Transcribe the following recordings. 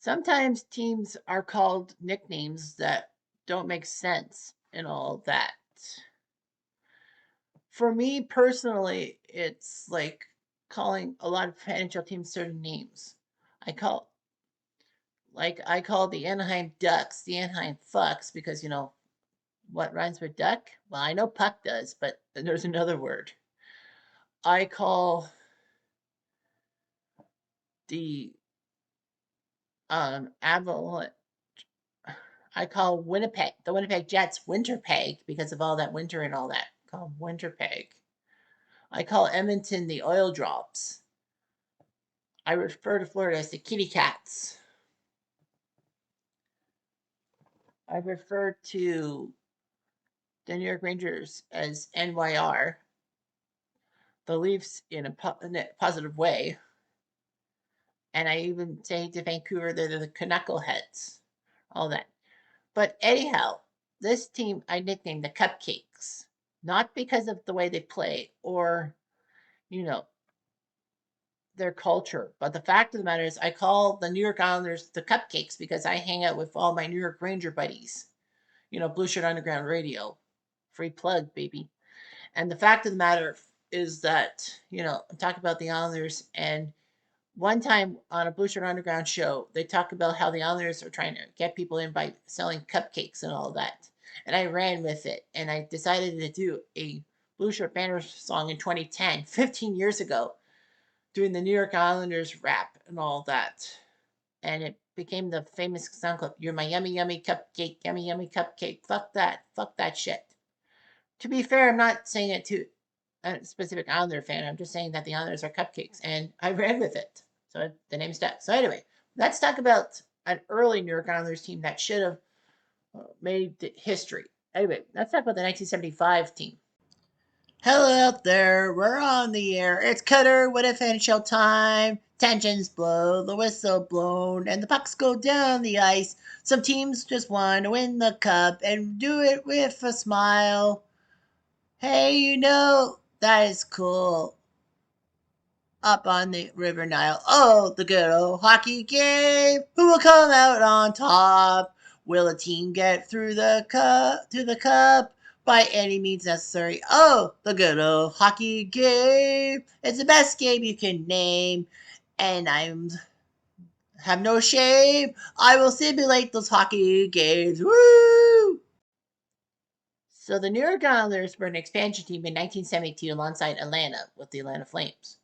Sometimes teams are called nicknames that don't make sense and all that. For me personally, it's like calling a lot of NHL teams certain names. I call I call the Anaheim Ducks the Anaheim Fucks because what rhymes with duck? Well, I know puck does, but there's another word. I call the Avalanche. I call the Winnipeg Jets Winterpeg because of all that winter and all that. I call them Winterpeg. I call Edmonton the Oil Drops. I refer to Florida as the Kitty Cats. I refer to the New York Rangers as NYR, the Leafs in a positive way, and I even say to Vancouver they're the Knuckleheads, all that. But anyhow, this team I nicknamed the Cupcakes, not because of the way they play or, you know, their culture. But the fact of the matter is, I call the New York Islanders the Cupcakes because I hang out with all my New York Ranger buddies. Blue Shirt Underground Radio, free plug, baby. And the fact of the matter is that I'm talking about the Islanders. And one time on a Blue Shirt Underground show, they talk about how the Islanders are trying to get people in by selling cupcakes and all that. And I ran with it, and I decided to do a Blue Shirt Banner song in 2010, 15 years ago, doing the New York Islanders rap and all that. And it became the famous song clip. You're my yummy, yummy cupcake, yummy, yummy cupcake. Fuck that shit. To be fair, I'm not saying it to a specific Islander fan. I'm just saying that the Islanders are cupcakes, and I ran with it. So the name stuck. So anyway, let's talk about an early New York Islanders team that should have made history. Anyway, let's talk about the 1975 team. Hello out there, we're on the air. It's Cutter with a NHL time. Tensions blow, the whistle blown, and the pucks go down the ice. Some teams just want to win the cup and do it with a smile. Hey, that is cool. Up on the River Nile. Oh, the good old hockey game. Who will come out on top? Will a team get through the cup to the cup by any means necessary? Oh, the good old hockey game. It's the best game you can name. And I'm have no shame. I will simulate those hockey games. Woo! So the New York Islanders were an expansion team in 1972 alongside Atlanta with the Atlanta Flames.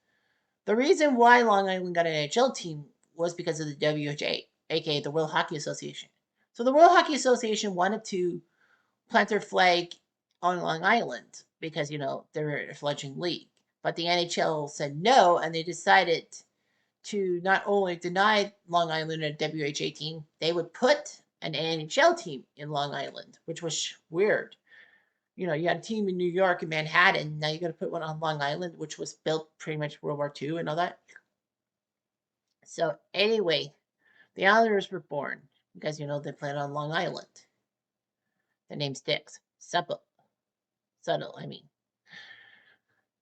The reason why Long Island got an NHL team was because of the WHA, aka the World Hockey Association. So the World Hockey Association wanted to plant their flag on Long Island because, they're a fledgling league. But the NHL said no, and they decided to not only deny Long Island a WHA team, they would put an NHL team in Long Island, which was weird. You had a team in New York and Manhattan. Now you got to put one on Long Island, which was built pretty much World War II and all that. So anyway, the Islanders were born because they played on Long Island. The name sticks. Subtle. I mean.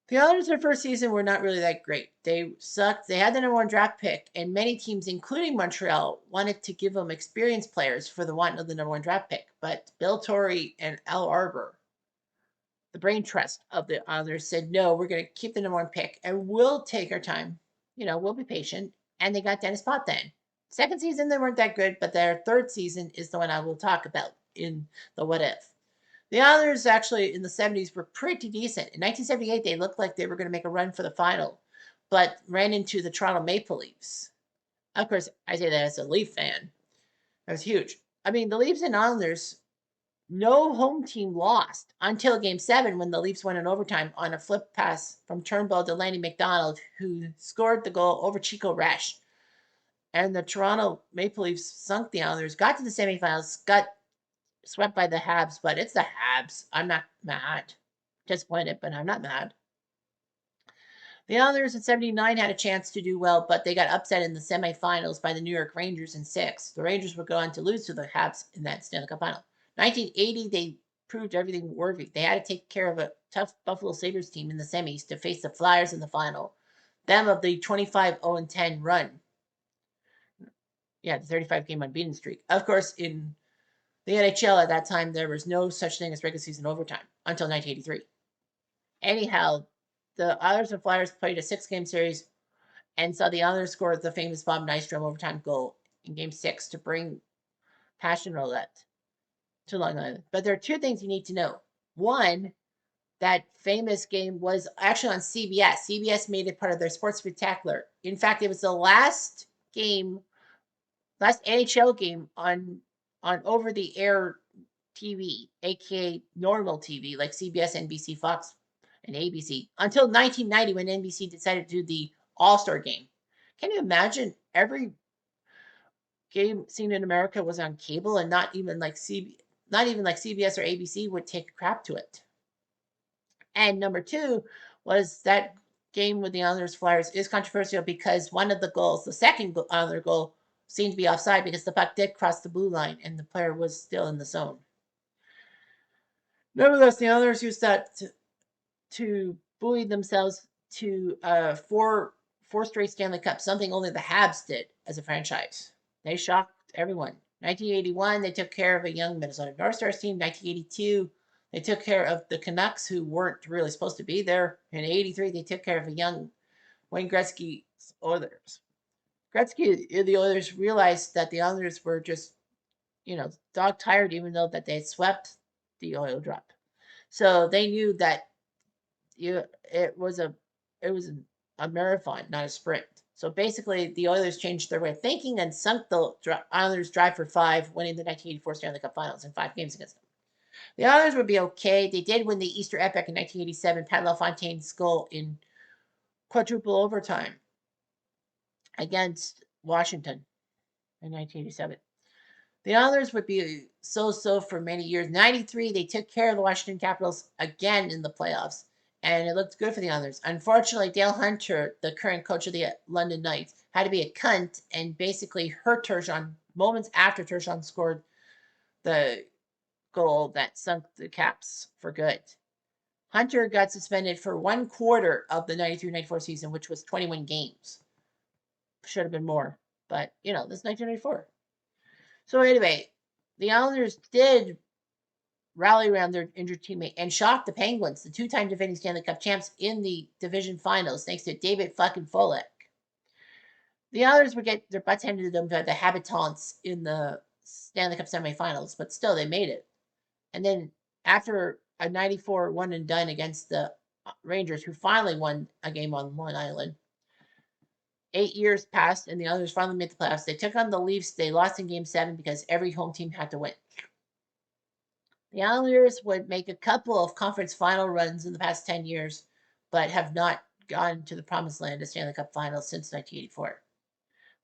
The Islanders, their first season, were not really that great. They sucked. They had the number one draft pick, and many teams, including Montreal, wanted to give them experienced players for the want of the number one draft pick. But Bill Torrey and Al Arbor, the brain trust of the Islanders, said, no, we're going to keep the number one pick, and we'll take our time. We'll be patient. And they got Dennis Potvin. Second season, they weren't that good, but their third season is the one I will talk about in the What If. The Islanders actually in the 70s were pretty decent. In 1978, they looked like they were going to make a run for the final, but ran into the Toronto Maple Leafs. Of course, I say that as a Leaf fan. That was huge. I mean, the Leafs and Islanders, no home team lost until Game 7 when the Leafs won in overtime on a flip pass from Turnbull to Lanny McDonald, who scored the goal over Chico Resch. And the Toronto Maple Leafs sunk the Islanders, got to the semifinals, got swept by the Habs, but it's the Habs. I'm not mad. Disappointed, but I'm not mad. The Islanders in 79 had a chance to do well, but they got upset in the semifinals by the New York Rangers in 6. The Rangers would go on to lose to the Habs in that Stanley Cup final. 1980, they proved everything worthy. They had to take care of a tough Buffalo Sabres team in the semis to face the Flyers in the final. Them of the 25-0-10 run. Yeah, the 35 game unbeaten streak. Of course, in the NHL at that time, there was no such thing as regular season overtime until 1983. Anyhow, the Islanders and Flyers played a 6 game series and saw the Islanders score the famous Bob Nystrom overtime goal in Game 6 to bring Passion Roulette to Long Island. But there are two things you need to know. One, that famous game was actually on CBS. CBS made it part of their sports spectacular. In fact, it was the last NHL game on over the air TV, aka normal TV, like CBS, NBC, Fox, and ABC, until 1990 when NBC decided to do the All Star game. Can you imagine every game seen in America was on cable and not even like CBS or ABC would take crap to it. And number two was that game with the Islanders Flyers is controversial because one of the goals, the second Islander goal, seemed to be offside because the puck did cross the blue line and the player was still in the zone. Nevertheless, the Islanders used that to buoy themselves to four straight Stanley Cups, something only the Habs did as a franchise. They shocked everyone. 1981, they took care of a young Minnesota North Stars team. 1982, they took care of the Canucks, who weren't really supposed to be there. In 83, they took care of a young Wayne Gretzky's Oilers. Gretzky, the Oilers realized that the Islanders were just, dog tired, even though that they had swept the oil drop. So they knew that it was a marathon, not a sprint. So basically, the Oilers changed their way of thinking and sunk the Islanders' drive for five, winning the 1984 Stanley Cup Finals in 5 games against them. The Islanders would be okay. They did win the Easter Epic in 1987. Pat LaFontaine's goal in quadruple overtime against Washington in 1987. The Islanders would be so for many years. 93, they took care of the Washington Capitals again in the playoffs, and it looked good for the Islanders. Unfortunately, Dale Hunter, the current coach of the London Knights, had to be a cunt and basically hurt Turgeon moments after Turgeon scored the goal that sunk the Caps for good. Hunter got suspended for 1/4 of the 93-94 season, which was 21 games. Should have been more, but this is 1994. So anyway, the Islanders did rally around their injured teammate and shocked the Penguins, the two-time defending Stanley Cup champs, in the division finals, thanks to David fucking Folek. The Islanders would get their butts handed to them by the Habitants in the Stanley Cup semifinals, but still they made it. And then after a 94 one and done against the Rangers, who finally won a game on Long Island, 8 years passed, and the Islanders finally made the playoffs. They took on the Leafs. They lost in Game 7 because every home team had to win. The Islanders would make a couple of conference final runs in the past 10 years, but have not gone to the promised land of Stanley Cup finals since 1984,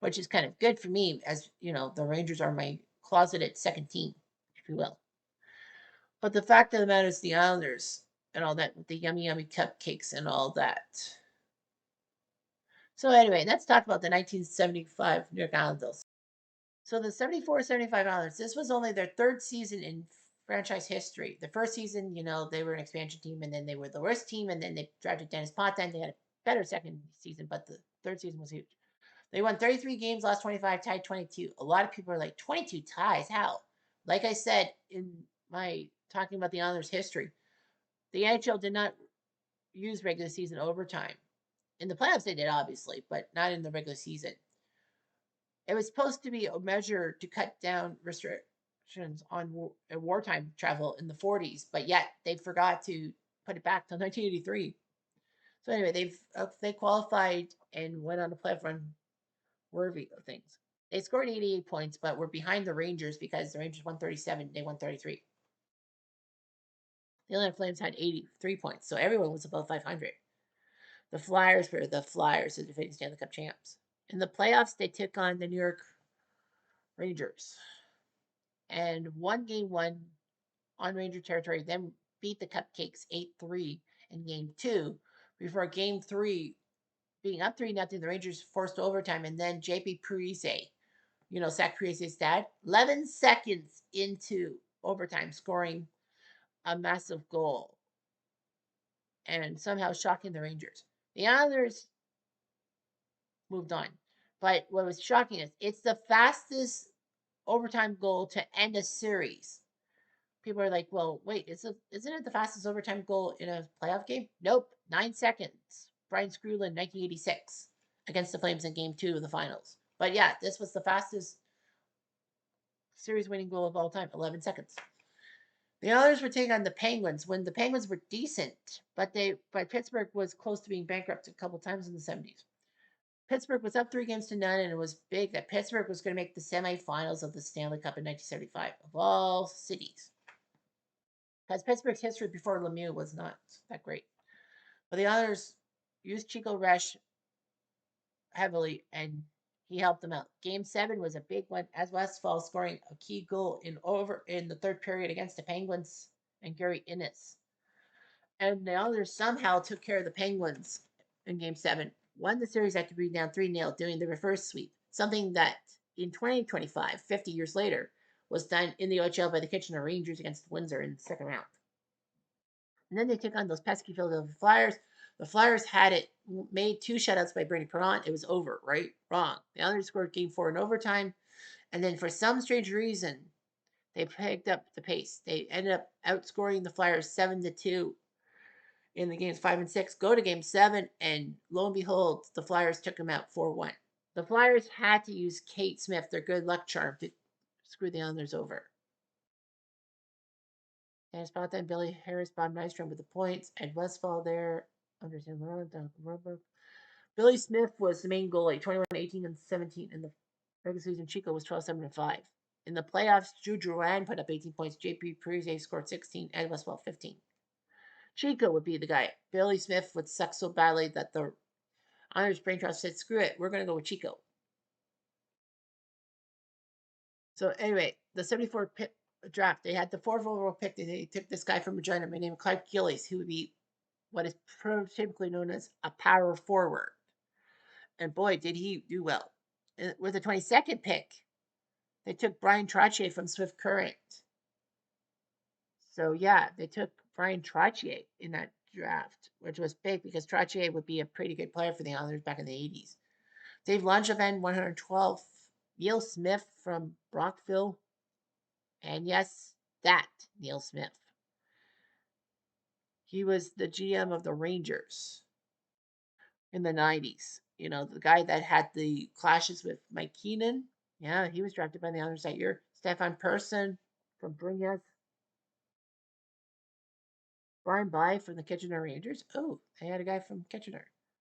which is kind of good for me, as the Rangers are my closeted second team, if you will. But the fact of the matter is the Islanders and all that, with the yummy, yummy cupcakes and all that. So anyway, let's talk about the 1975 New York Islanders. So the 74-75 Islanders, this was only their third season in franchise history. The first season, they were an expansion team, and then they were the worst team, and then they drafted Dennis Potvin, and they had a better second season, but the third season was huge. They won 33 games, lost 25, tied 22. A lot of people are like, 22 ties? How? Like I said in my talking about the Islanders' history, the NHL did not use regular season overtime. In the playoffs, they did, obviously, but not in the regular season. It was supposed to be a measure to cut down restrictions on wartime travel in the 40s, but yet they forgot to put it back till 1983. So anyway, they qualified and went on a playoff run worthy of things. They scored 88 points, but were behind the Rangers because the Rangers won 37, they won 33. The Atlanta Flames had 83 points, so everyone was above 500. The Flyers were the Flyers, the defending Stanley Cup champs. In the playoffs, they took on the New York Rangers and won Game 1 on Ranger territory, then beat the Cupcakes 8-3 in Game 2 before Game 3 being up 3-0. The Rangers forced overtime, and then JP Parise, Zach Parise's dad, 11 seconds into overtime, scoring a massive goal and somehow shocking the Rangers. The Islanders moved on. But what was shocking is it's the fastest overtime goal to end a series. People are like, well, wait, isn't it the fastest overtime goal in a playoff game? Nope, 9 seconds. Brian Screwlin, 1986, against the Flames in Game 2 of the Finals. But yeah, this was the fastest series-winning goal of all time, 11 seconds. The Oilers were taking on the Penguins when the Penguins were decent, but Pittsburgh was close to being bankrupt a couple times in the 70s. Pittsburgh was up 3 games to none, and it was big that Pittsburgh was going to make the semifinals of the Stanley Cup in 1975, of all cities. Because Pittsburgh's history before Lemieux was not that great. But the Oilers used Chico Resch heavily, and he helped them out. Game 7 was a big one, as Westfall scoring a key goal in the third period against the Penguins and Gary Innes. And the Oilers somehow took care of the Penguins in Game 7, won the series after being down 3-0, doing the reverse sweep, something that in 2025, 50 years later, was done in the OHL by the Kitchener Rangers against Windsor in the second round. And then they took on those pesky Philadelphia Flyers. The Flyers had it made 2 shutouts by Bernie Perron. It was over, right? Wrong. The Islanders scored Game 4 in overtime. And then for some strange reason, they picked up the pace. They ended up outscoring the Flyers 7-2 in the games 5 and 6. Go to Game 7, and lo and behold, the Flyers took them out 4-1. The Flyers had to use Kate Smith, their good luck charm, to screw the Islanders over. Dennis Fontaine, Billy Harris, Bob Nystrom with the points, Ed Westfall there, Anderson Laurent, Duncan Rubber. Billy Smith was the main goalie, 21, 18, and 17 in the regular season. Chico was 12, 7, and 5. In the playoffs, Drew Drouin put up 18 points. JP Parise scored 16. Ed Westfall 15. Chico would be the guy. Billy Smith would suck so badly that the Islanders brain trust said, screw it, we're going to go with Chico. So anyway, the 74 draft, they had the 4th overall pick. They took this guy from Regina named Clark Gillies, who would be what is typically known as a power forward. And boy, did he do well. And with the 22nd pick, they took Brian Trottier from Swift Current. So yeah, they took Brian Trottier in that draft, which was big because Trottier would be a pretty good player for the Islanders back in the 80s. Dave Langevin, 112. Neil Smith from Brockville. And yes, that Neil Smith. He was the GM of the Rangers in the 90s. You know, the guy that had the clashes with Mike Keenan. Yeah, he was drafted by the Islanders that year. Stefan Persson from Bringas. Brian By from the Kitchener Rangers. Oh, they had a guy from Kitchener.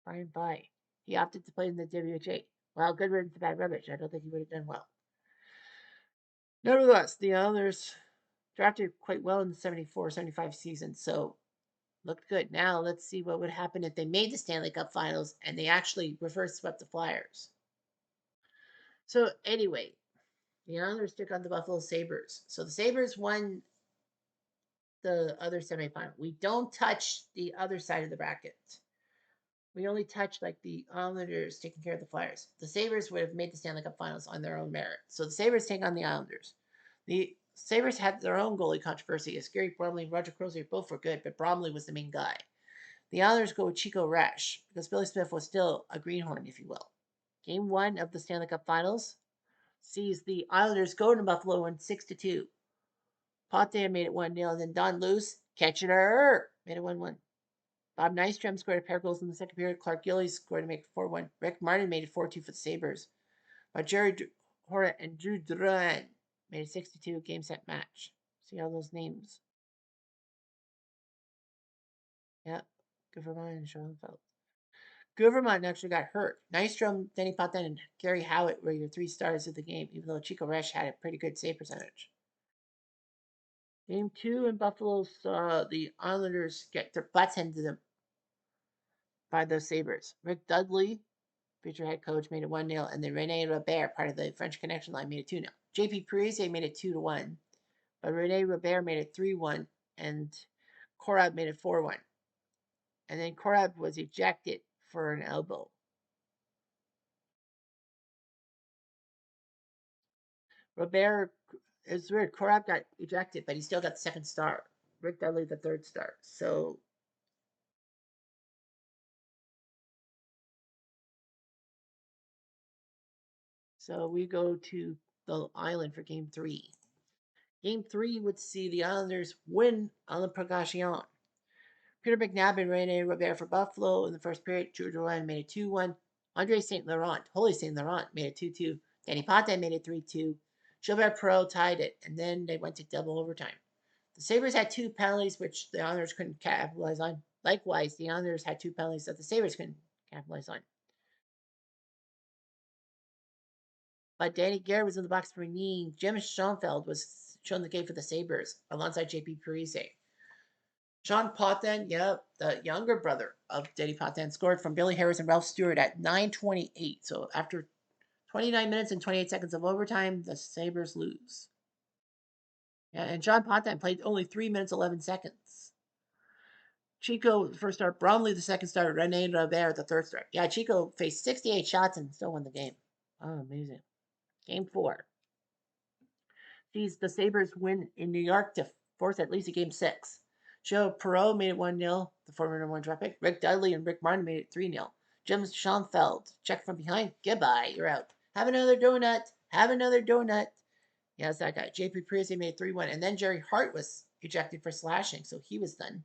Brian By. He opted to play in the WHA. Well, good riddance to bad rubbish. I don't think he would have done well. Nevertheless, the Islanders drafted quite well in the 74-75 season, so looked good. Now let's see what would happen if they made the Stanley Cup Finals and they actually reverse swept the Flyers. So anyway, the Islanders took on the Buffalo Sabres. So the Sabres won the other semifinal. We don't touch the other side of the bracket. We only touch like the Islanders taking care of the Flyers. The Sabres would have made the Stanley Cup Finals on their own merit. So the Sabres take on the Islanders. The Sabres had their own goalie controversy as Gary Bromley and Roger Crozier both were good, but Bromley was the main guy. The Islanders go with Chico Resch because Billy Smith was still a greenhorn, if you will. Game 1 of the Stanley Cup Finals sees the Islanders go to Buffalo and 6-2. Potvin made it 1-0. Then Don Luce, Kitchener, made it 1-1. Bob Nystrom scored a pair of goals in the second period. Clark Gillies scored to make it 4-1. Rick Martin made it 4-2 for the Sabres. But Jerry Horat and Drew Drouin made a 6-2 game set match. See all those names? Yep. Guverman and Schoenfeld. Guverman actually got hurt. Nystrom, Denny Potvin, and Gary Howitt were your 3 stars of the game, even though Chico Resch had a pretty good save percentage. Game 2 in Buffalo saw the Islanders get their butts handed to them by the Sabres. Rick Dudley, future head coach, made it 1-0, and then Rene Robert, part of the French Connection line, made it 2-0. JP Parise made it 2-1, but Rene Robert made it 3-1, and Korab made it 4-1. And then Korab was ejected for an elbow. Robert, it's weird. Korab got ejected, but he still got the 2nd star. Rick Dudley, the 3rd star. So So we go to the island for game three. Game three would see the Islanders win on the prolongation. Peter McNabb and Rene Robert for Buffalo in the first period. Drew Drouin made it 2-1. Andre St. Laurent, Holy St. Laurent, made it 2-2. Danny Ponte made it 3-2. Gilbert Perreault tied it, and then they went to double overtime. The Sabres had two penalties, which the Islanders couldn't capitalize on. Likewise, the Islanders had two penalties that the Sabres couldn't capitalize on. But Danny Gare was in the box for Neen. Jim Schoenfeld was shown the game for the Sabres alongside JP Parise. Sean Potvin, the younger brother of Danny Potvin, scored from Billy Harris and Ralph Stewart at 9:28. So after 29 minutes and 28 seconds of overtime, the Sabres lose. Yeah, and John Potvin played only 3 minutes 11 seconds. Chico, the first start. Bromley, the second start. Rene Robert, the third start. Yeah, Chico faced 68 shots and still won the game. Oh, amazing. Game four sees the Sabres win in New York to force at least a game six. Joe Perreault made it 1-0, the former number one draft pick. Rick Dudley and Rick Martin made it 3-0. Jim Schoenfeld, check from behind. Goodbye, you're out. Have another donut. Have another donut. Yes, that guy. JP Parise made it 3-1. And then Jerry Hart was ejected for slashing, so he was done.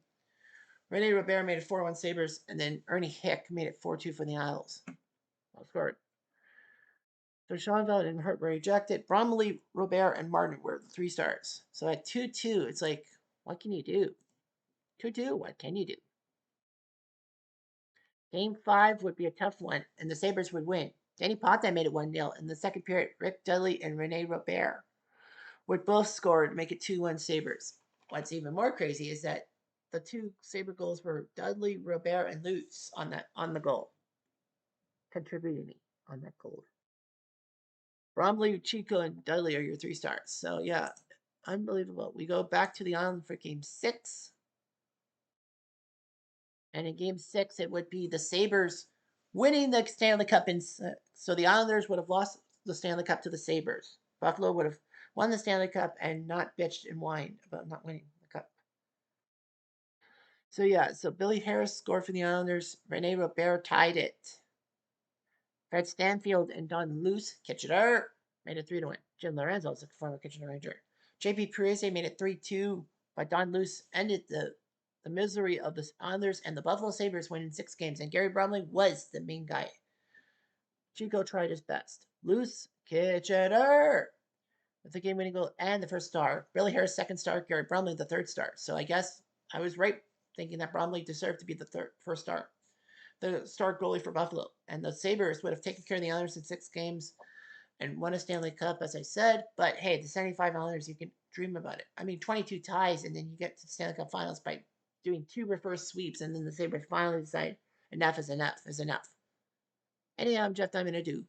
Rene Robert made it 4-1 Sabres, and then Ernie Hick made it 4-2 for the Isles. Well scored. So Schoenfeld and Hurt were ejected. Bromley, Robert, and Martin were the 3 stars. So at 2-2, it's like, what can you do? 2-2, what can you do? Game 5 would be a tough one, and the Sabres would win. Danny Potvin made it 1-0. In the second period, Rick Dudley and Rene Robert would both score to make it 2-1 Sabres. What's even more crazy is that the 2 Sabre goals were Dudley, Robert, and Lutz on the goal, contributing on that goal. Bromley, Chico, and Dudley are your 3 stars. So yeah, unbelievable. We go back to the island for game 6. And in game 6, it would be the Sabres winning the Stanley Cup. So the Islanders would have lost the Stanley Cup to the Sabres. Buffalo would have won the Stanley Cup and not bitched and whined about not winning the cup. So yeah, so Billy Harris scored for the Islanders. Rene Robert tied it. Fred Stanfield and Don Luce, Kitchener, made it 3-1. Jim Lorenzo is a former Kitchener Ranger. JP Parise made it 3-2, but Don Luce ended the misery of the Islanders and the Buffalo Sabres winning 6 games, and Gary Bromley was the main guy. Chico tried his best. Luce, Kitchener with the game-winning goal and the first star. Billy Harris, second star. Gary Bromley, the third star. So I guess I was right thinking that Bromley deserved to be the first star. The star goalie for Buffalo. And the Sabres would have taken care of the Islanders in 6 games and won a Stanley Cup, as I said. But hey, the 75 Islanders, you can dream about it. I mean, 22 ties, and then you get to the Stanley Cup Finals by doing 2 reverse sweeps, and then the Sabres finally decide enough is enough is enough. Anyhow, I'm Jeff Diamond. Adieu.